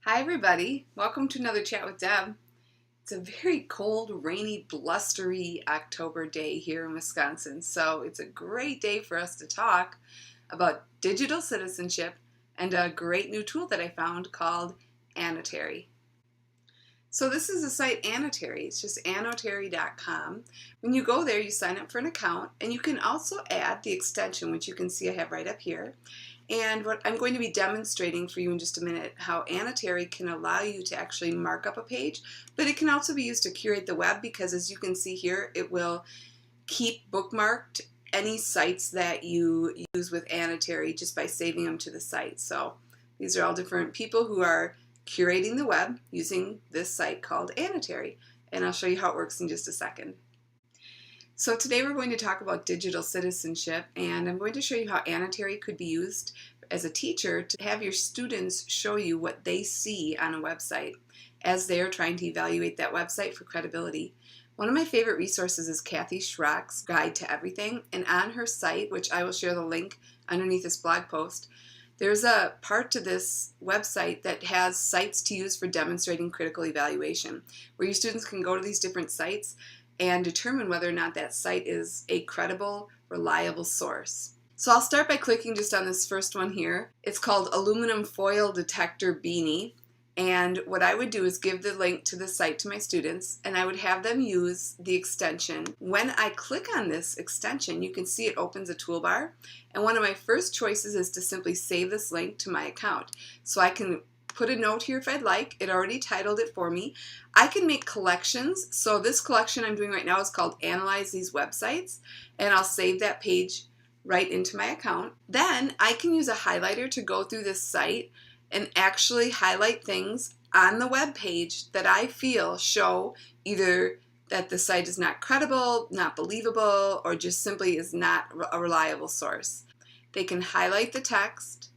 Hi everybody, welcome to another Chat with Deb. It's a very cold, rainy, blustery October day here in Wisconsin, so it's a great day for us to talk about digital citizenship and a great new tool that I found called Annotary. So this is the site Annotary. It's just annotary.com. When you go there, you sign up for an account, and you can also add the extension, which you can see I have right up here. And what I'm going to be demonstrating for you in just a minute, how Annotary can allow you to actually mark up a page, but it can also be used to curate the web because, as you can see here, it will keep bookmarked any sites that you use with Annotary just by saving them to the site. So these are all different people who are curating the web using this site called Annotary, and I'll show you how it works in just a second. So today we're going to talk about digital citizenship, and I'm going to show you how Annotary could be used as a teacher to have your students show you what they see on a website as they're trying to evaluate that website for credibility. One of my favorite resources is Kathy Schrock's Guide to Everything, and on her site, which I will share the link underneath this blog post, there's a part to this website that has sites to use for demonstrating critical evaluation, where your students can go to these different sites and determine whether or not that site is a credible, reliable source. So I'll start by clicking just on this first one here. It's called Aluminum Foil Detector Beanie. And what I would do is give the link to the site to my students, and I would have them use the extension. When I click on this extension, you can see it opens a toolbar. And one of my first choices is to simply save this link to my account. So I can put a note here if I'd like. It already titled it for me. I can make collections. So this collection I'm doing right now is called Analyze These Websites, and I'll save that page right into my account. Then I can use a highlighter to go through this site and actually highlight things on the web page that I feel show either that the site is not credible, not believable, or just simply is not a reliable source. They can highlight the text.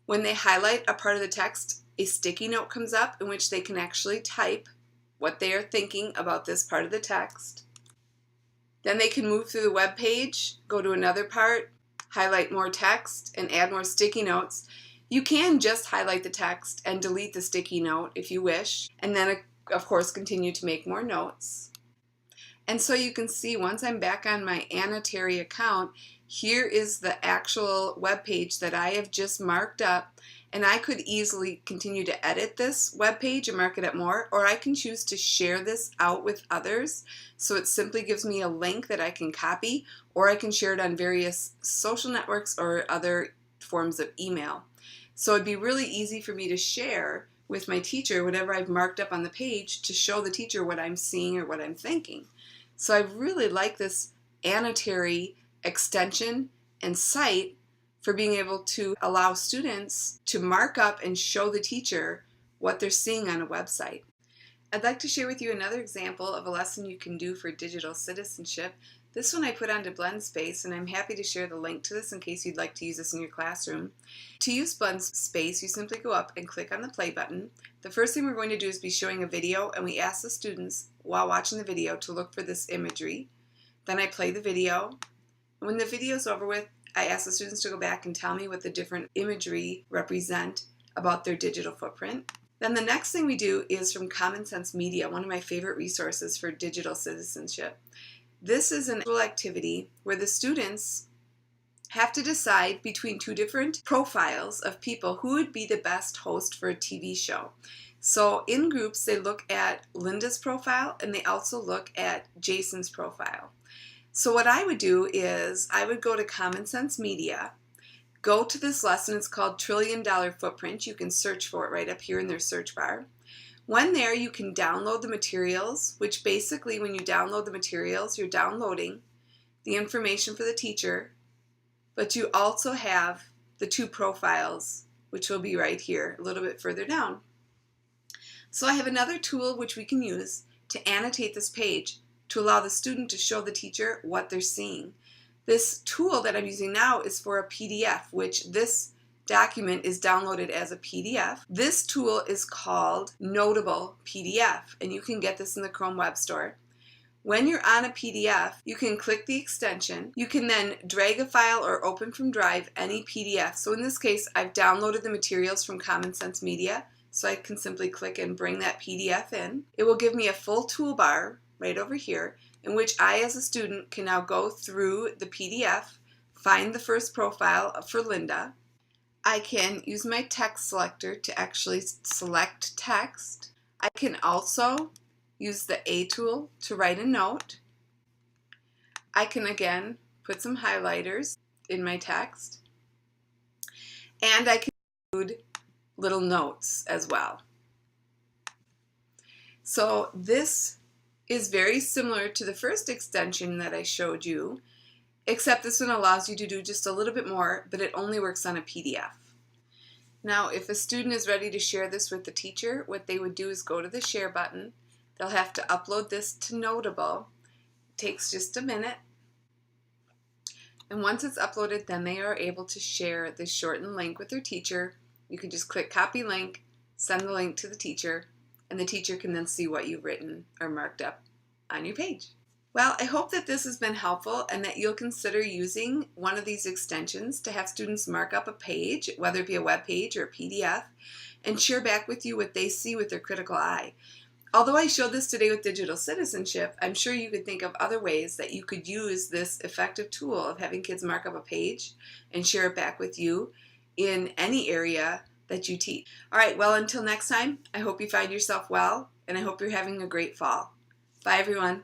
When they highlight a part of the text, a sticky note comes up in which they can actually type what they are thinking about this part of the text. Then they can move through the web page, go to another part, highlight more text, and add more sticky notes. You can just highlight the text and delete the sticky note if you wish, and then of course continue to make more notes. And so you can see once I'm back on my Annotary account, here is the actual web page that I have just marked up, and I could easily continue to edit this web page and mark it up more, or I can choose to share this out with others. So it simply gives me a link that I can copy, or I can share it on various social networks or other forms of email. So it'd be really easy for me to share with my teacher whatever I've marked up on the page to show the teacher what I'm seeing or what I'm thinking. So I really like this Annotary extension and site for being able to allow students to mark up and show the teacher what they're seeing on a website. I'd like to share with you another example of a lesson you can do for digital citizenship. This one I put onto BlendSpace, and I'm happy to share the link to this in case you'd like to use this in your classroom. To use BlendSpace, you simply go up and click on the play button. The first thing we're going to do is be showing a video, and we ask the students while watching the video to look for this imagery. Then I play the video. And when the video is over with, I ask the students to go back and tell me what the different imagery represent about their digital footprint. Then the next thing we do is from Common Sense Media, one of my favorite resources for digital citizenship. This is an activity where the students have to decide between two different profiles of people who would be the best host for a TV show. So in groups, they look at Linda's profile, and they also look at Jason's profile. So what I would do is I would go to Common Sense Media, go to this lesson. It's called $1 Trillion Footprint. You can search for it right up here in their search bar. When there, you can download the materials, which basically when you download the materials, you're downloading the information for the teacher, but you also have the two profiles, which will be right here a little bit further down. So I have another tool which we can use to annotate this page to allow the student to show the teacher what they're seeing. This tool that I'm using now is for a PDF, which this document is downloaded as a PDF. This tool is called Notable PDF, and you can get this in the Chrome Web Store. When you're on a PDF, you can click the extension. You can then drag a file or open from Drive any PDF. So in this case, I've downloaded the materials from Common Sense Media, so I can simply click and bring that PDF in. It will give me a full toolbar right over here, in which I, as a student, can now go through the PDF, find the first profile for Linda. I can use my text selector to actually select text. I can also use the A tool to write a note. I can again put some highlighters in my text. And I can include little notes as well. So this is very similar to the first extension that I showed you, except this one allows you to do just a little bit more, but it only works on a PDF. Now, if a student is ready to share this with the teacher, what they would do is go to the share button. They'll have to upload this to Notable. It takes just a minute. And once it's uploaded, then they are able to share this shortened link with their teacher. You can just click copy link, send the link to the teacher, and the teacher can then see what you've written or marked up on your page. Well, I hope that this has been helpful and that you'll consider using one of these extensions to have students mark up a page, whether it be a web page or a PDF, and share back with you what they see with their critical eye. Although I showed this today with Digital Citizenship, I'm sure you could think of other ways that you could use this effective tool of having kids mark up a page and share it back with you in any area that you teach. All right, well, until next time, I hope you find yourself well, and I hope you're having a great fall. Bye, everyone.